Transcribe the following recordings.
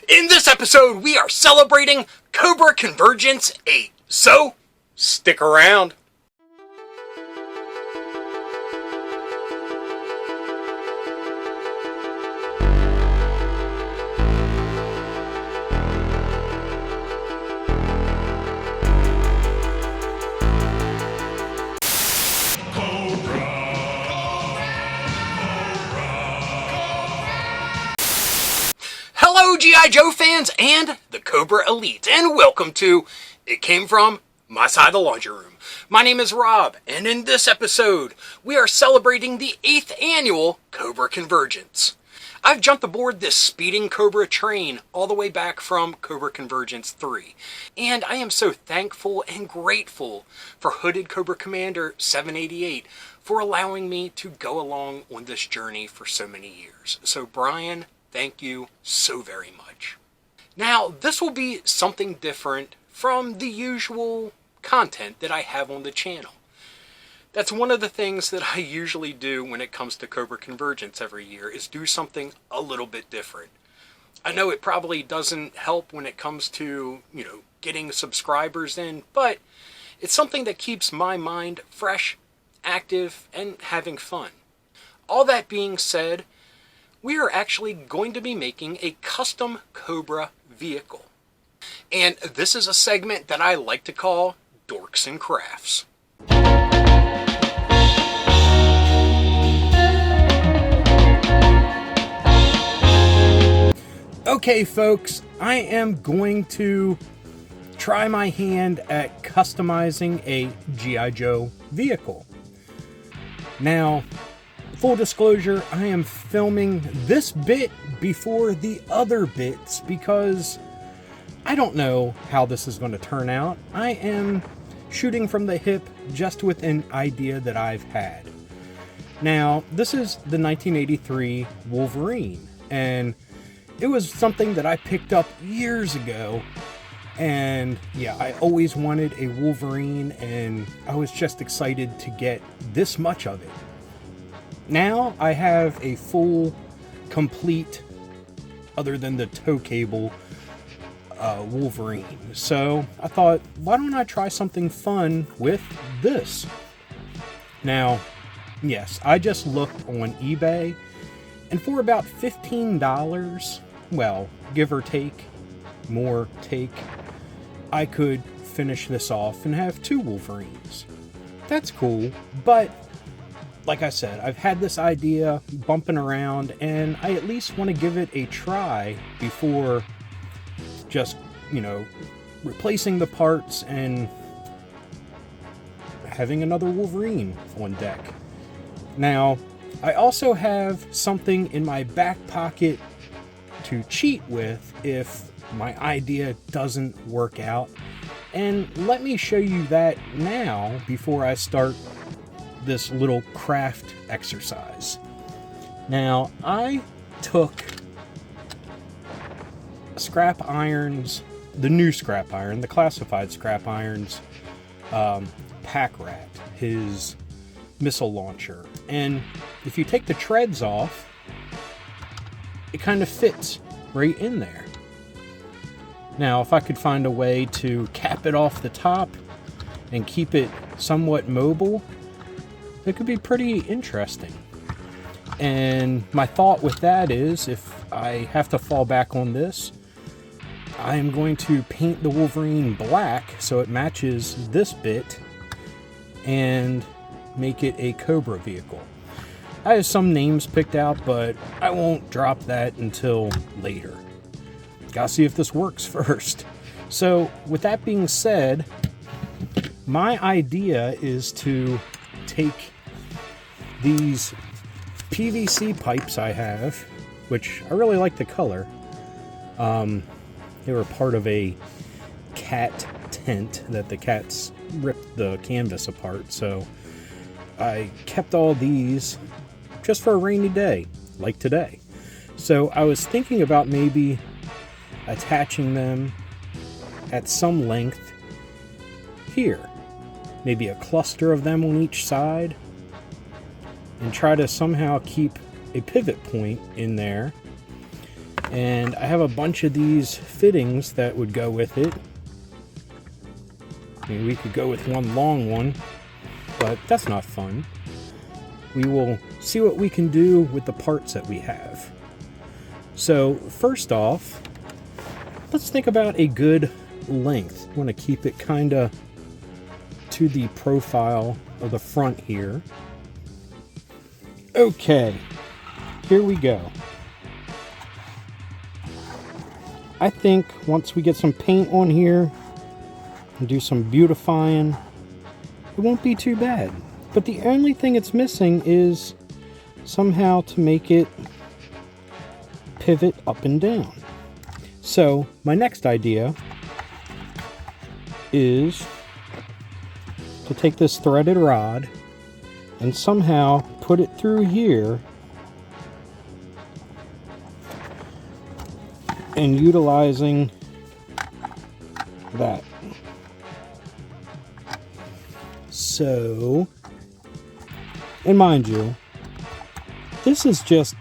In this episode, we are celebrating Cobra Convergence 8, so stick around. Hello G.I. Joe fans and the Cobra Elite, and welcome to It Came From My Side of the Laundry Room. My name is Rob, and in this episode, we are celebrating the 8th annual Cobra Convergence. I've jumped aboard this speeding Cobra train all the way back from Cobra Convergence 3, and I am so thankful and grateful for Hooded Cobra Commander 788 for allowing me to go along on this journey for so many years. So Brian, thank you so very much. Now, this will be something different from the usual content that I have on the channel. That's one of the things that I usually do when it comes to Cobra Convergence every year, is do something a little bit different. I know it probably doesn't help when it comes to, getting subscribers in, but it's something that keeps my mind fresh, active, and having fun. All that being said, we are actually going to be making a custom Cobra vehicle. And this is a segment that I like to call Dorks and Crafts. Okay folks, I am going to try my hand at customizing a G.I. Joe vehicle. Now, full disclosure, I am filming this bit before the other bits because I don't know how this is going to turn out. I am shooting from the hip just with an idea that I've had. Now, this is the 1983 Wolverine, and it was something that I picked up years ago, and yeah, I always wanted a Wolverine, and I was just excited to get this much of it. Now I have a full, complete, other than the tow cable, Wolverine. So I thought, why don't I try something fun with this? Now, yes, I just looked on eBay, and for about $15, well, give or take, more take, I could finish this off and have 2 Wolverines. That's cool, but like I said, I've had this idea bumping around, and I at least want to give it a try before just, replacing the parts and having another Wolverine on deck. Now, I also have something in my back pocket to cheat with if my idea doesn't work out, and let me show you that now before I start this little craft exercise. Now, I took scrap irons, the new scrap iron, the classified scrap irons, pack rat, his missile launcher, and if you take the treads off, it kind of fits right in there. Now, if I could find a way to cap it off the top and keep it somewhat mobile, it could be pretty interesting. And my thought with that is, if I have to fall back on this, I am going to paint the Wolverine black so it matches this bit and make it a Cobra vehicle. I have some names picked out, but I won't drop that until later. Gotta see if this works first. So with that being said, my idea is to take these PVC pipes I have, which I really like the color. They were part of a cat tent that the cats ripped the canvas apart, so I kept all these just for a rainy day, like today. So I was thinking about maybe attaching them at some length here. Maybe a cluster of them on each side, and try to somehow keep a pivot point in there And I have a bunch of these fittings that would go with it. I mean, we could go with one long one, but that's not fun. We will see what we can do with the parts that we have. So first off, let's think about a good length. I want to keep it kind of to the profile of the front here. Okay, here we go. I think once we get some paint on here and do some beautifying, it won't be too bad. But the only thing it's missing is somehow to make it pivot up and down. So my next idea is to take this threaded rod and somehow put it through here and utilizing that. So, and mind you, this is just,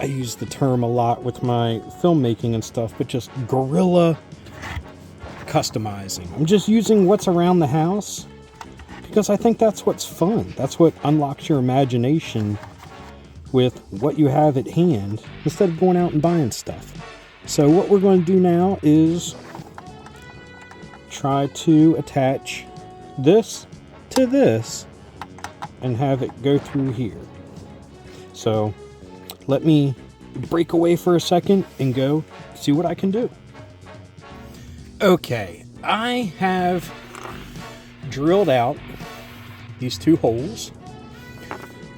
I use the term a lot with my filmmaking and stuff, but just guerrilla customizing. I'm just using what's around the house because I think that's what's fun. That's what unlocks your imagination with what you have at hand instead of going out and buying stuff. So what we're going to do now is try to attach this to this and have it go through here. So let me break away for a second and go see what I can do. Okay, I have drilled out these two holes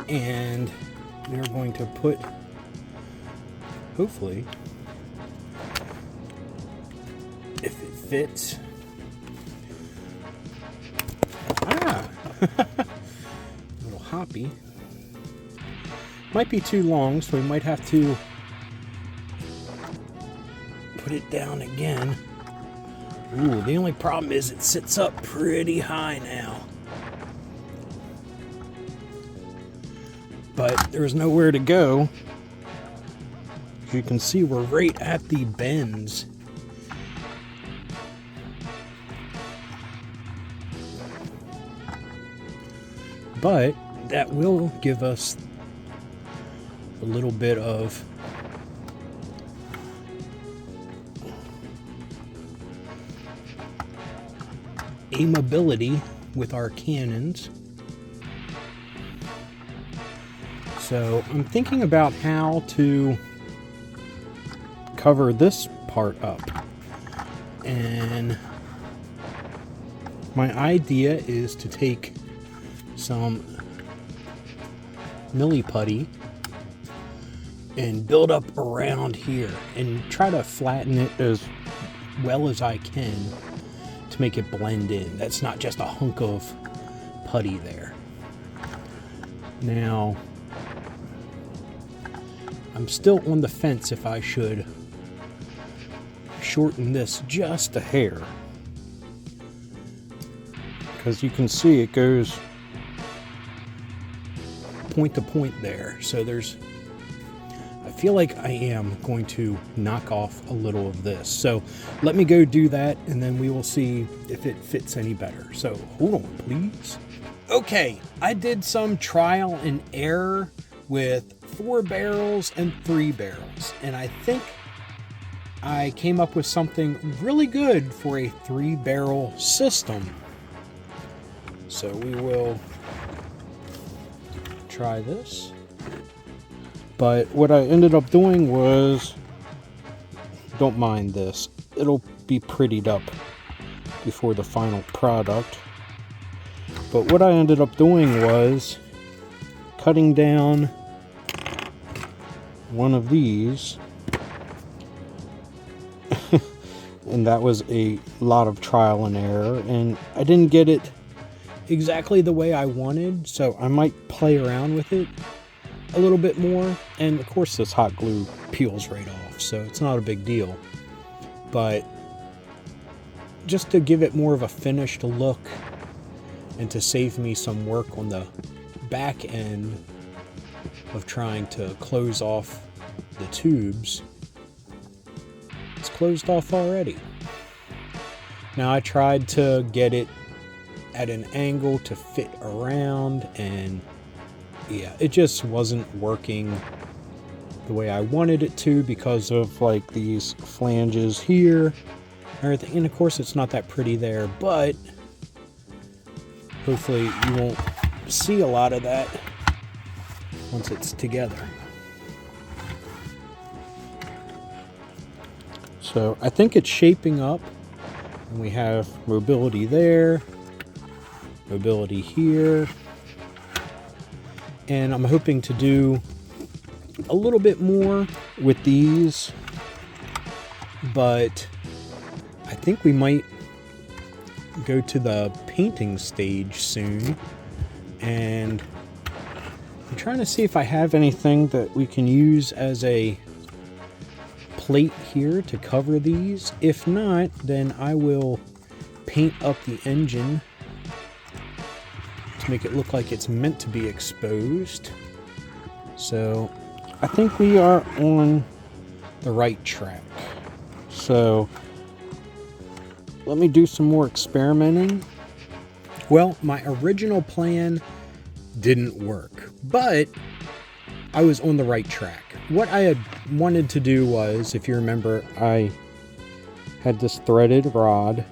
and we're going to put, hopefully, if it fits. Ah, a little hoppy. Might be too long, so we might have to put it down again. Ooh, the only problem is it sits up pretty high now. But there's nowhere to go. As you can see, we're right at the bends. But that will give us a little bit of aimability with our cannons. So I'm thinking about how to cover this part up. And my idea is to take some milli putty and build up around here and try to flatten it as well as I can to make it blend in. That's not just a hunk of putty there. Now, I'm still on the fence if I should shorten this just a hair. Because you can see it goes point to point there. So I feel like I am going to knock off a little of this. So let me go do that and then we will see if it fits any better. So hold on, please. Okay, I did some trial and error with 4 barrels and 3 barrels, and I think I came up with something really good for a 3-barrel system. So we will try this. But what I ended up doing was, don't mind this, it'll be prettied up before the final product. But what I ended up doing was cutting down one of these, and that was a lot of trial and error, and I didn't get it exactly the way I wanted, so I might play around with it a little bit more. And of course this hot glue peels right off, so it's not a big deal, but just to give it more of a finished look and to save me some work on the back end of trying to close off the tubes, it's closed off already. Now I tried to get it at an angle to fit around, and yeah, it just wasn't working the way I wanted it to because of like these flanges here and everything. And of course it's not that pretty there, but hopefully you won't see a lot of that once it's together. So I think it's shaping up, and we have mobility there, mobility here, and I'm hoping to do a little bit more with these, but I think we might go to the painting stage soon, and I'm trying to see if I have anything that we can use as a plate here to cover these. If not, then I will paint up the engine to make it look like it's meant to be exposed. So I think we are on the right track. So let me do some more experimenting. Well, my original plan didn't work, but I was on the right track. What I had wanted to do was, if you remember, I had this threaded rod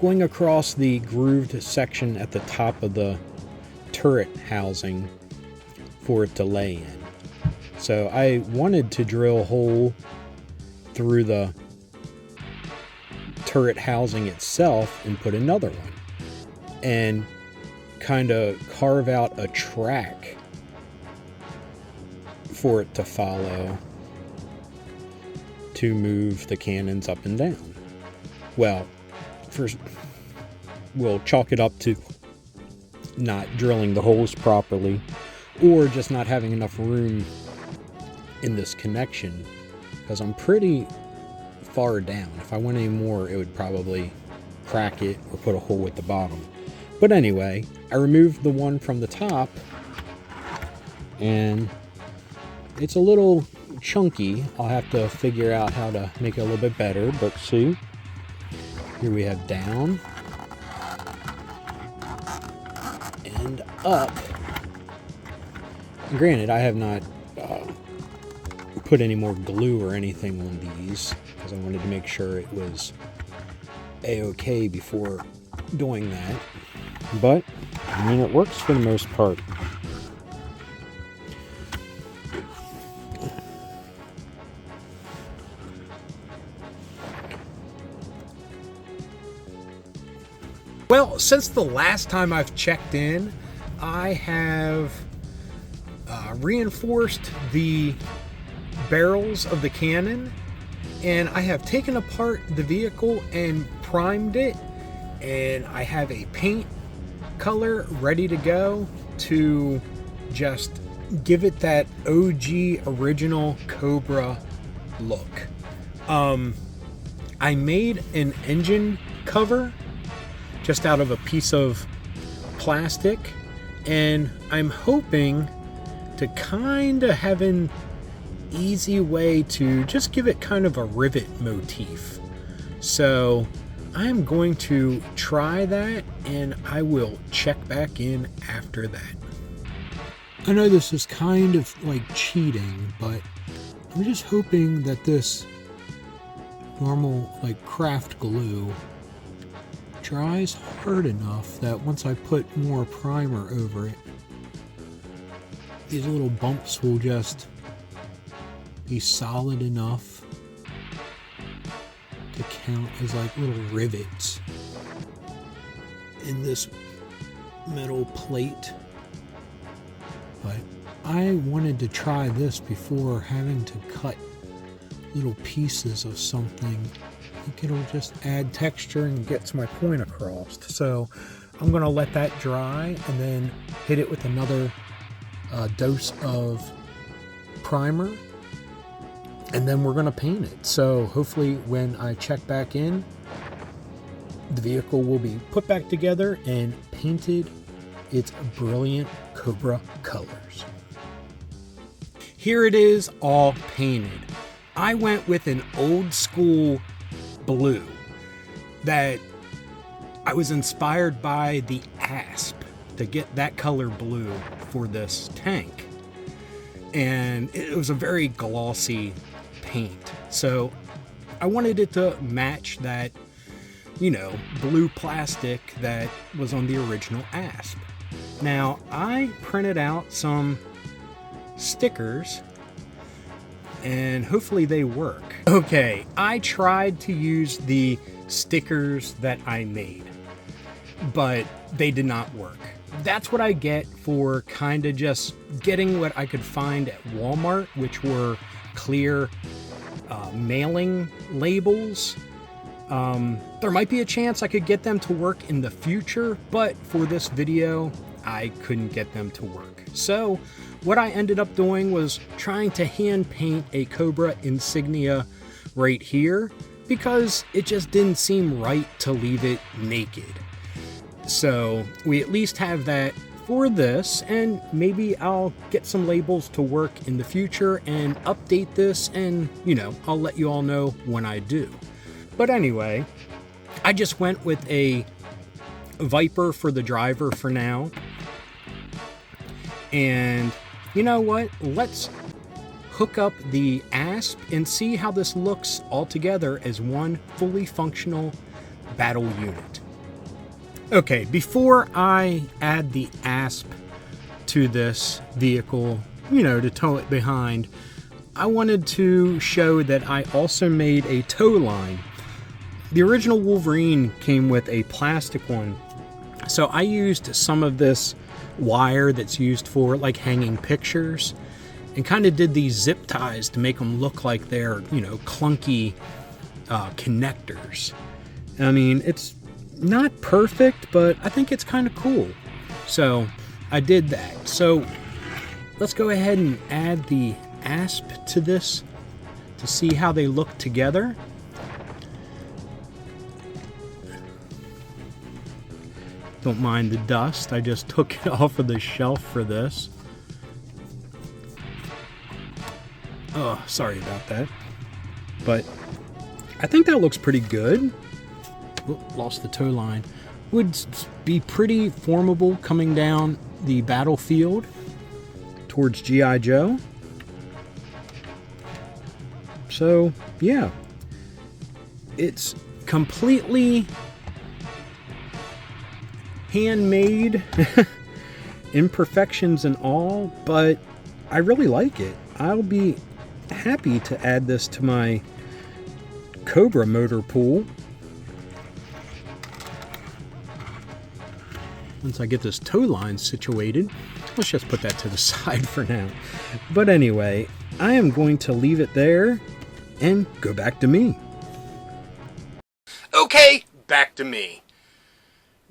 going across the grooved section at the top of the turret housing for it to lay in. So I wanted to drill a hole through the turret housing itself and put another one and kind of carve out a track for it to follow to move the cannons up and down. Well, first we'll chalk it up to not drilling the holes properly, or just not having enough room in this connection, because I'm pretty far down. If I went any more, it would probably crack it or put a hole at the bottom. But anyway, I removed the one from the top, and it's a little chunky. I'll have to figure out how to make it a little bit better, but see, here we have down and up. And granted, I have not put any more glue or anything on these because I wanted to make sure it was a-okay before doing that. But, I mean, it works for the most part. Well, since the last time I've checked in, I have reinforced the barrels of the cannon, and I have taken apart the vehicle and primed it, and I have a paint color ready to go to just give it that OG original Cobra look. I made an engine cover just out of a piece of plastic, and I'm hoping to kind of have an easy way to just give it kind of a rivet motif. So I'm going to try that, and I will check back in after that. I know this is kind of like cheating, but I'm just hoping that this normal like craft glue dries hard enough that once I put more primer over it, these little bumps will just be solid enough to count as like little rivets in this metal plate. But I wanted to try this before having to cut little pieces of something. I think it'll just add texture and gets my point across. So I'm going to let that dry and then hit it with another dose of primer, and then we're going to paint it. So hopefully when I check back in, the vehicle will be put back together and painted its brilliant Cobra colors. here it is all painted. I went with an old school blue that I was inspired by the asp to get that color blue for this tank. And it was a very glossy paint. So I wanted it to match that, you know, blue plastic that was on the original asp. Now, I printed out some stickers and hopefully they work. Okay, I tried to use the stickers that I made, but they did not work. That's what I get for kind of just getting what I could find at Walmart, which were clear mailing labels. There might be a chance I could get them to work in the future, but for this video, I couldn't get them to work. So what I ended up doing was trying to hand paint a Cobra insignia right here because it just didn't seem right to leave it naked. So we at least have that for this, and maybe I'll get some labels to work in the future and update this, and you know, I'll let you all know when I do. But anyway, I just went with a Viper for the driver for now. And you know what? Let's hook up the asp and see how this looks all together as one fully functional battle unit. Okay, before I add the asp to this vehicle, you know, to tow it behind, I wanted to show that I also made a tow line. The original Wolverine came with a plastic one, so I used some of this wire that's used for like hanging pictures and kind of did these zip ties to make them look like they're, you know, clunky connectors. I mean, it's not perfect, but I think it's kind of cool. So I did that. So let's go ahead and add the asp to this to see how they look together. Don't mind the dust, I just took it off of the shelf for this. Oh, sorry about that. But I think that looks pretty good. Lost the tow line. Would be pretty formidable coming down the battlefield towards G.I. Joe. So, yeah. It's completely handmade, imperfections and all, but I really like it. I'll be happy to add this to my Cobra motor pool once I get this tow line situated. Let's just put that to the side for now. But anyway, I am going to leave it there and go back to me. Okay, back to me.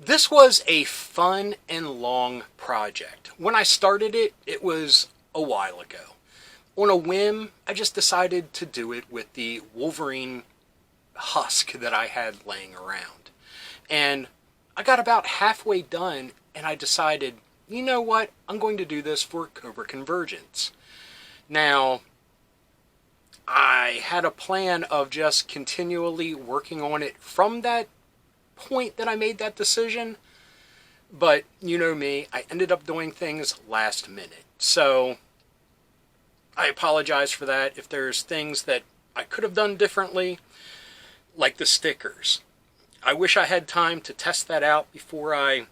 This was a fun and long project. When I started it, it was a while ago. On a whim, I just decided to do it with the Wolverine husk that I had laying around. And I got about halfway done and I decided, you know what, I'm going to do this for Cobra Convergence. Now, I had a plan of just continually working on it from that point that I made that decision, but you know me, I ended up doing things last minute. So I apologize for that if there's things that I could have done differently, like the stickers. I wish I had time to test that out before I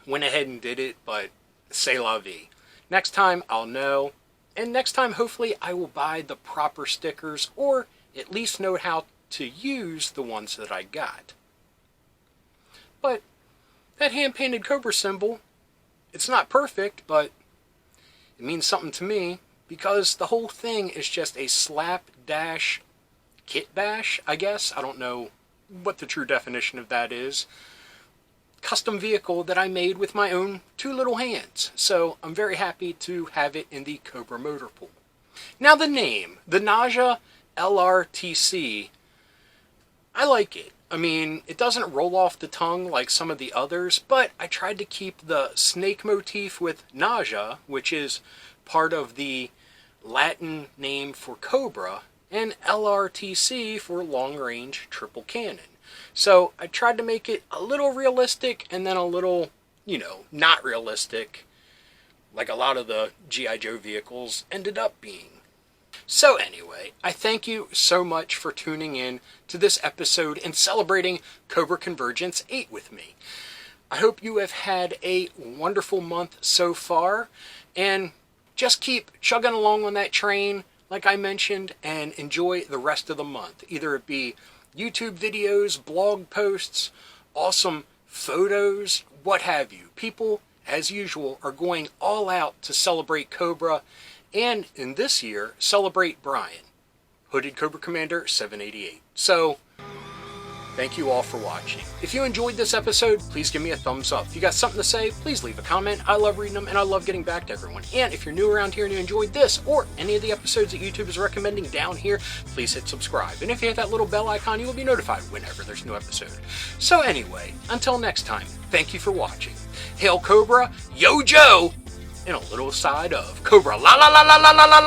went ahead and did it, but c'est la vie. Next time I'll know, and next time hopefully I will buy the proper stickers, or at least know how to use the ones that I got. But that hand-painted Cobra symbol, it's not perfect, but it means something to me because the whole thing is just a slapdash kit bash, I guess. I don't know what the true definition of that is. Custom vehicle that I made with my own two little hands. So I'm very happy to have it in the Cobra motor pool. Now the name, the Nausea LRTC, I like it. I mean, it doesn't roll off the tongue like some of the others, but I tried to keep the snake motif with nausea, which is part of the Latin name for Cobra, and LRTC for long range triple cannon. So I tried to make it a little realistic and then a little, not realistic, like a lot of the G.I. Joe vehicles ended up being. So anyway, I thank you so much for tuning in to this episode and celebrating Cobra Convergence 8 with me. I hope you have had a wonderful month so far, and just keep chugging along on that train, like I mentioned, and enjoy the rest of the month. Either it be YouTube videos, blog posts, awesome photos, what have you. People, as usual, are going all out to celebrate Cobra, and in this year, celebrate Brian, Hooded Cobra Commander 788. So, thank you all for watching. If you enjoyed this episode, please give me a thumbs up. If you got something to say, please leave a comment. I love reading them, and I love getting back to everyone. And if you're new around here and you enjoyed this, or any of the episodes that YouTube is recommending down here, please hit subscribe. And if you hit that little bell icon, you will be notified whenever there's a new episode. So anyway, until next time, thank you for watching. Hail Cobra, Yo Joe, and a little side of Cobra la la la la la la la la.